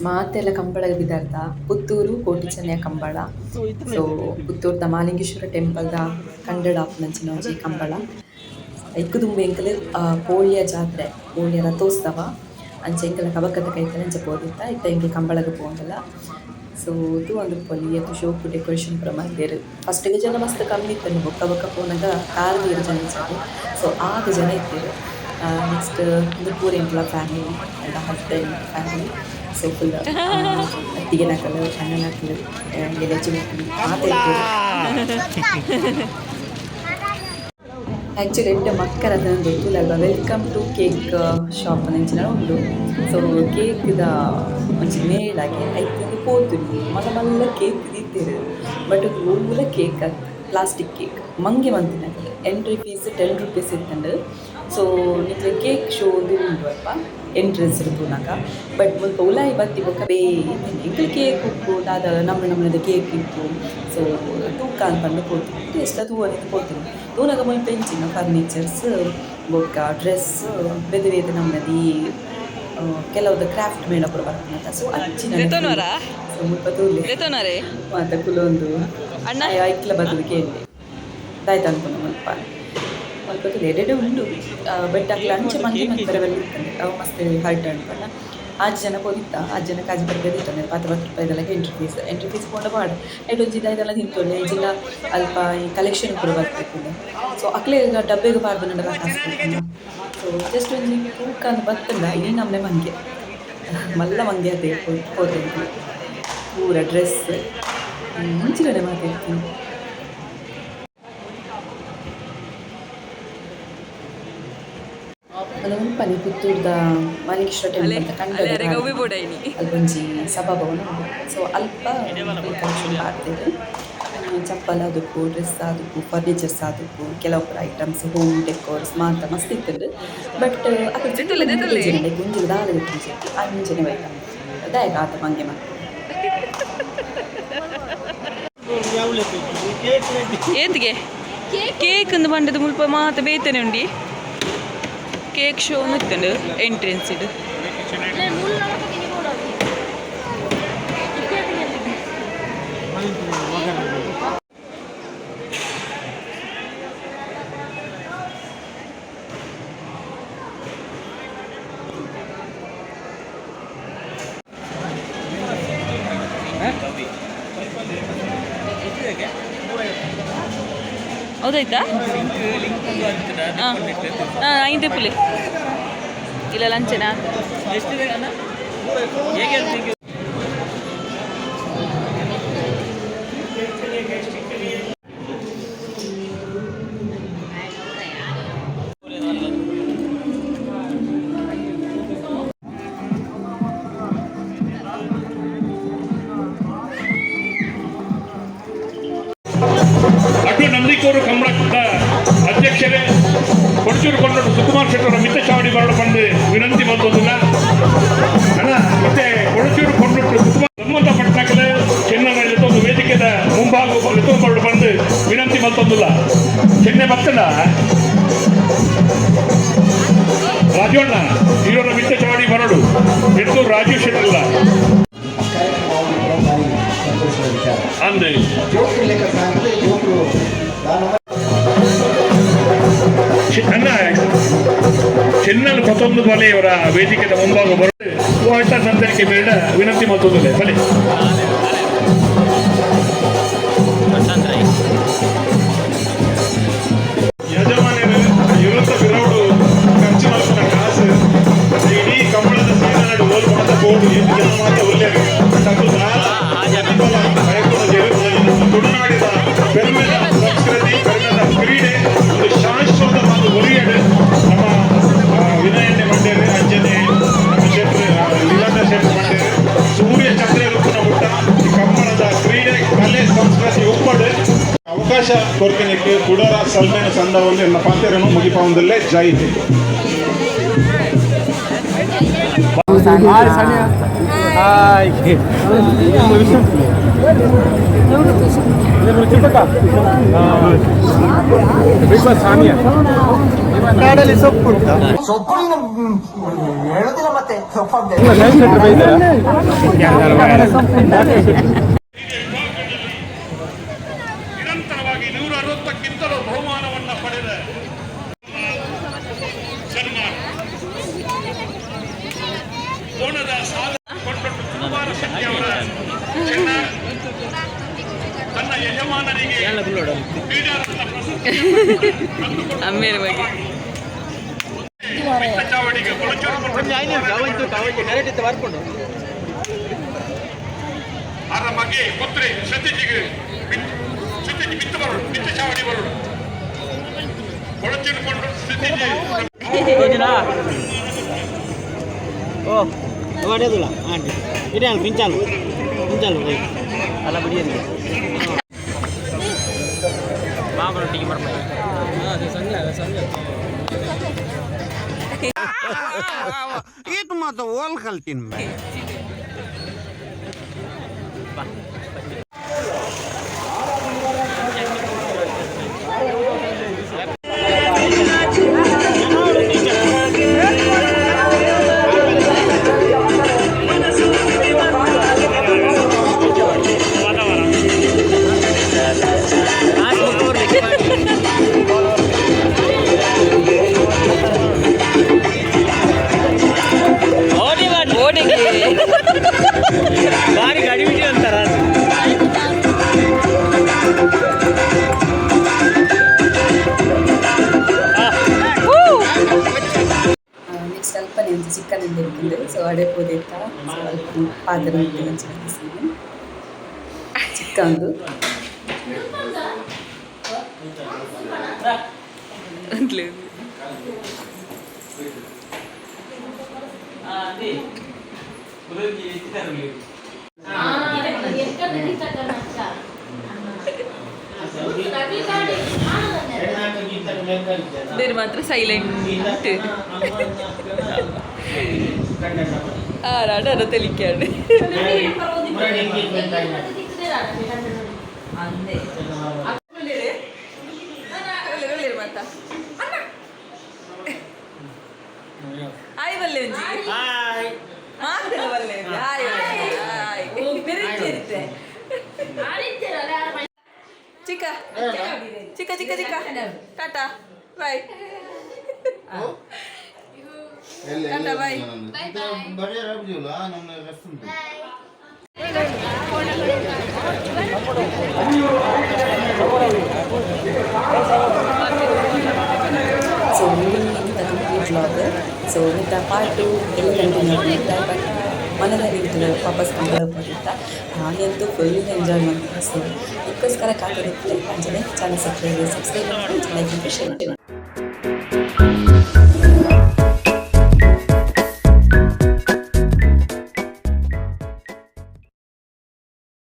ಮಾತೆಲ್ಲ ಕಂಬಳದ ಬಿದ್ದಾರ್ದ ಪುತ್ತೂರು ಕೋಟಿ ಚೆನ್ನೆಯ ಕಂಬಳ. ಸೊ ಪುತ್ತೂರ್ದ ಮಾಲಿಂಗೇಶ್ವರ ಟೆಂಪಲ್ದ ಕನ್ನಡ ಆಪುನಂಚಿನ ಒಂಜಿ ಕಂಬಳ ಇಕ್ಕು ದುಂಬು ಎಂಕಲ್ ಪೋಳಿಯ ಜಾತ್ರೆ ಪೋಳಿಯ ರಥೋತ್ಸವ ಅಂಚ ಎಂಕಲ ಕಬಕದ ಕೈತಲ ಅಂಚ ಪೋದಿತ್ತ ಇತ್ತ ಎಂಕಲ್ ಕಂಬಳಗ ಪೋಂಡಲ. ಸೊ ಇದು ಒಂದು ಪೊಲಿ ಅದು ಶೋಕು ಡೆಕೋರೇಷನ್ ಪೂರ ಮಲ್ದೆರ್ ಫಸ್ಟ್ಗೆ ಜನ ಮಸ್ತ್ ಕಮ್ಮಿ ಇತ್ತನು ಬೊಕ್ಕ ಬೊಕ್ಕ ಪೋನಾಗ ಕಾರ್ ಜನ ಇದ್ದಾರೆ. ಸೊ ಆಗ ಜನ ಇದ್ದೇರು. ನೆಕ್ಸ್ಟ್ ಇದು ಪೂರ ಎಂಕಲ ಫ್ಯಾಮಿಲಿ ಎಲ್ಲ ಹಸ್ಬೆಂಡ್ ಫ್ಯಾಮಿಲಿ. ಸೊ ಫುಲ್ ಅತ್ತಿಗೆ ನಾಕಲು ಅಣ್ಣ ನಾಕಲು ಎಲೆಚಿ ಆ್ಯಕ್ಚುಲಿ ಎಡ್ಡೆ ಮಕ್ಕಳ ಅದೊಂದು ತುಲಲ್ವ ವೆಲ್ಕಮ್ ಟು ಕೇಕ್ ಶಾಪ್ ಅಂಚಿನ ಉಂಡು. ಸೊ ಕೇಕ್ದ ಒಂಚಿ ಮೇಳಾಗೆ ಐದು ಪೋತುನಿ ಮಲ್ಲ ಮಲ್ಲ ಕೇಕ್ ದಿತ್ತೇರು. ಬಟ್ ಪೂರ ಕೇಕ್ ಪ್ಲಾಸ್ಟಿಕ್ ಕೇಕ್ ಮಂಗೆ ಮಂತಿನ ಎಂಟ್ರಿ ಫೀಸ್ 10 rupees ಇತ್ತಂಡು. ಸೊ ನಿಕ್ಲೆ ಕೇಕ್ ಶೋ ಒಂದು ಉಂಡು ಅಲ್ಪ ಎಂಟ್ರೆನ್ಸ್ ಇರ್ಬೋನಾಗ. ಬಟ್ ಮುಲ್ಪ ಉಲಾಯಿ ಬತ್ತಿ ಬೊಕ್ಕ ಎಂಕಲ್ ಕೇಕ್ ಉಪ್ಪು ದಾದ ನಮ್ಮನದ ಕೇಕ್ ಇತ್ತು. ಸೊ ತೂಕ ಅಂತಂದು ಕೊಡ್ತೀನಿ ಟೇಸ್ಟ್ ಅದು ಅನಿಂದ ಕೊಡ್ತೀನಿ ತೂನಾಗ ಮುಲ್ಪ ಎಂಚಿನ ಫರ್ನಿಚರ್ಸ್ ಬೊಕ್ಕ ಡ್ರೆಸ್ ಬೇರೆ ಬೇರೆ ನಮ್ಮದಿ ಕೆಲವ್ದು ಕ್ರಾಫ್ಟ್ ಮೇಳ ಕೂಡ ಬರ್ತಾನಂತ. ಸೊ ಅಂಚಿನ ಸೊ ಮುಲ್ಪ ತೂಲೆ ಮತ್ತು ಕುಲೊಂದು ಅಣ್ಣ ಐಕ್ಲ ಬದಲು ಕೇಳಿದೆ ದಾಯ್ತು ಅನ್ಕೊಂಡು ಮುಲ್ಪ ಸ್ವಲ್ಪ ಎಡೆಡೆ ಉಂಡು. ಬಟ್ ಆಗ್ಲ ಅಂಚೆ ಮಂದಿ ಮಂದಿರವೆಲ್ಲ ಇರ್ತದೆ ಅವು ಮಸ್ತ್ ಹರ್ಟ್ ಅನ್ಕೊಂಡ 6 ಜನ ಹೋಗಿತ್ತ 6 ಜನ ಕಾಜಿ ಬರ್ಗದಿತ್ತಾನೆ 10 ರೂಪಾಯಿದೆಲ್ಲ ಎಂಟ್ರಿ ಫೀಸ್ ಕೊಂಡ ಮಾಡಿ ಐಟು ಒಂಜಿದ ಇದೆಲ್ಲ ತಿಂತೊಂಡೆ ಇಂಚಿನ ಅಲ್ಪ ಈ ಕಲೆಕ್ಷನ್ ಕೂಡ ಬರ್ಬೇಕು. ಸೊ ಅಕ್ಲೆ ಡಬ್ಬೆಗೆ ಬಾರ್ದು ನಡಲ್ಲ ಹಾಸ್ಬೇಕು. ಸೊ ಜಸ್ಟ್ ಒಂಜಿ ತೂಕ ಅಂತ ಬರ್ತಲ್ಲ ಈ ನಮ್ಮನೆ ಮಂಗೆ ಮಲ್ಲ ಮಂಗೆ ಅದೇ ಹೋದೆ ಪೂರ ಡ್ರೆಸ್ ಮುಂಚಿನ ಮಾತಾಡ್ತೀನಿ. ಅದೊಂದು ಪನಿ ಪುತ್ತೂರ್ದ ಮಾಲಿಂಗೇಶ್ವರ ಟೆಂಪಲ್ ಅಂತ ಕಂಡು ಅಲ್ಲೊಂಜಿ ಸಭಾಭವನ ಉಂಟು. ಸೊ ಅಲ್ಪ ಕಲೆಕ್ಷನ್ ಮಾಡ್ತೇವೆ. ಚಪ್ಪಲ್ ಅದಕ್ಕೂ ಡ್ರೆಸ್ ಅದಕ್ಕೂ ಫರ್ನಿಚರ್ಸ್ ಅದಕ್ಕೂ ಕೆಲವೊಬ್ಬರ ಐಟಮ್ಸ್ ಹೋಮ್ ಡೆಕೋರ್ಸ್ ಮಾತ್ರ ಮಸ್ತ್ ಇರ್ತದೆ. ಬಟ್ ಅక్కడ ಗುಂಜಿಗೆ ದಾದ ಅಂಜನೆ ಐಟಮ್ ಅದಾಯ್ತು ಆತ ಮಂಗೆ ಮಾಡಿ ಏತ್ಗೆ ಕೇಕ್ ಅಂದು ಬಂಡದ ಮುಲ್ಪ ಮಾತ ಬೇತನೆ ಉಂಡಿ ಕೇಕ್ ಶೋ ನಿತ್ತಂಡು ಎಂಟ್ರೆನ್ಸ್ ಇಡು ಹೌದಾಯ್ತಾ ಹಾಂ 5 ಪುಲಿ ಇಲ್ಲ ಲಂಚನಾ ನಂದಿಕೋರು ಕಂಬಳದ ಅಧ್ಯಕ್ಷರೇ ಕೊಡಚೂರು ಕೊಂಡೋಡು ಸುಕುಮಾರ್ ಶೆಟ್ಟರ ಮಿತ್ತ ಚಾವಡಿ ಬರಲು ಬಂದು ವಿನಂತಿ ಬಂದೊಂದಿಲ್ಲ ಅಣ್ಣ ಮತ್ತೆ ಕೊಡಚೂರು ಕೊಂಡೊಟ್ಟು ಸುಕುಮಾರ್ ಸಂಬಂಧಪಟ್ಟಾಗಲೇ ಚೆನ್ನೈ ಒಂದು ವೇದಿಕೆದ ಮುಂಭಾಗ ಬರಲು ಬಂದು ವಿನಂತಿ ಬಂದೊಂದಿಲ್ಲ ಚೆನ್ನೈ ಬರ್ತಡ ರಾಜಣ್ಣ ಇವರ ಮಿತ್ತ ಚಾವಡಿ ಬರಡು ಎಂದು ರಾಜೀವ್ ಶೆಟ್ಟಲ್ಲ ಅಂದೆ ಅಣ್ಣ ಚೆನ್ನಲ್ 11 ಬಲೆ ಇವರ ವೇದಿಕೆಯ ಮುಂಭಾಗ ಬರೋದು ಸಂತರಿಕೆ ಬೇಡ ವಿನಂತಿ ಮತ್ತೊಂದು ಬಲೆ ಯಜಮಾನರು ಇವತ್ತ ಬಿರೌಡು ಖರ್ಚು ಮಾಡ್ತಾರ ಕಾಸು ಇಡೀ ಕಂಬಳದ ಸೀನಾಡು ಹೋಲ್ ಮಾತ ಬೋರ್ಡು ಎಷ್ಟು ಜನ ಮಾತ ಒಳ್ಳೆ ತುಳುನಾಡಿದ ಬೆರ್ಮೆದ ಸಂಸ್ಕೃತಿ ಬೆರ್ಮೆದ ಕ್ರೀಡೆ ಒಂದು ಶಾಶ್ವತವಾದ ಒರಿಯಡೆ ನಮ್ಮ ವಿನಯಣ್ಣೆ ಮಂಡ್ಯರು ಅಂಜನೆ ನಮ್ಮ ಶೆಟ್ರು ಲೀಲಾಟ ಶೆಟ್ರು ಮಂಡ್ಯರು ಸೂರ್ಯ ಚಂದ್ರರುಪ್ಪನ ಹುಟ್ಟ ಈ ಕಂಬಳದ ಕ್ರೀಡೆ ಕಲೆ ಸಂಸ್ಕೃತಿ ಉಪ್ಪಡು ಅವಕಾಶ ಕೊರತೆನಕ್ಕೆ ಕುಡರ ಸಲ್ಮೇನ ಸಂದವನ್ನು ಎಲ್ಲ ಪಾತ್ರೆಯನ್ನು ಮುಗಿಪಾವದಲ್ಲೇ ಜೈ ಹಾಯ್ ಕಾಡಲ್ಲಿ ಸೊಪ್ಪು ಉಂಟಾ? ನಿರಂತರವಾಗಿ 160ಕ್ಕಿಂತಲೂ ಬಹುಮಾನವನ್ನು ಪಡೆದ ಸನ್ಮಾನ ಕೋಣದ ಸಾಲ ಕೊಂಡೊಟ್ಟು ಕುಮಾರ ಶೆಟ್ಟಿ ಅವರ ಚಿನ್ನ ತನ್ನ ಯಜಮಾನರಿಗೆ ಕ್ರೀಡಾರತ್ನ ಪ್ರಶಸ್ತಿ ಅಮ್ಮೇರ ಬಗ್ಗೆ ಚಾವಡಿಗೆ ಅರ ಮಗೆ ಪುತ್ರಿ ಸತ್ಯಜಿಗೆ ಸತ್ಯಜಿ ಬಿತ್ತು ಬರೋಡು ಬಿತ್ತ ಚಾವಡಿ ಬರೋಡು ಕೊಳಚಿಡ್ಕೊಂಡು ಸತ್ಯಜಿ ಓ ಮಾಡೋದಿಲ್ಲ ಆಂಟಿ ಇಡಲ್ಲ ಮಿಂಚಾಲು ಅಲ್ಲ ಬಿಡಿಯಲ್ಲಿ ಮಾಮರೊಟ್ಟಿಗೆ ಬರ್ಬೇಕು ಇದು ಮಾತ್ರ ಓಲ್ ಕಲ್ತೀನಿ ಭಾರಿ ಗಾಡಿ ಬಿಡಿ ಅಂತಾರ ನೆಕ್ಸ್ಟ್ ಅಲ್ಪನೇ ಒಂದು ಚಿಕ್ಕನಿಂದ ಇರ್ಕೊಂಡು ಸೊ ಅಡೆ ಪೋದೆತ್ತ ಅಲ್ಪ ಪಾತ್ರ ಚಿಕ್ಕ ಒಂದು ಬೇರೆ ಮಾತ್ರ ಸೈಲೆಂಟ್ ಆರಾಡ ತೆಲಿಕ್ಕಾಡು ಹಾಯ್ ಬಲ್ಲೆ ಒಂಜಿ ಮಾತಲ್ಲ ಬಲ್ಲೆ ಹಾಯ್ ಇರುತ್ತೆ ಚಿಕ್ಕ ಚಿಕ್ಕ ಚಿಕ್ಕ ಚಿಕ್ಕ ಟಾಟಾ ಬಾಯ್ ಟಾಟಾ ಬಾಯ್ ಸೊ ಕಂಪ್ಲೀಟ್ ವ್ಲಾಗ್ ಸೊ ಇಂಥ ಪಾರ್ಟು ಎಲ್ಲ ಕಂಟಿನ್ಯೂ ಆಗಿತ್ತು ಬಟ್ ಮನದಲ್ಲಿ ವಾಪಸ್ ಕಂಡುಹಿಡಿತ ಹಾಗಂತೂ ಫುಲ್ ಎಂಜಾಯ್ ಮಾಡ್ತಾರೆ ಸೊ ಅದಕ್ಕೋಸ್ಕರ ಕಾತಿರುತ್ತೆ ಅಂಜನೆ ಚಾನಲ್ ಸಬ್ಸ್ಕ್ರೈಬ್ ಮಾಡಿ ಲೈಕ್ ಮಾಡಿ ಶೇರ್ ಮಾಡಿ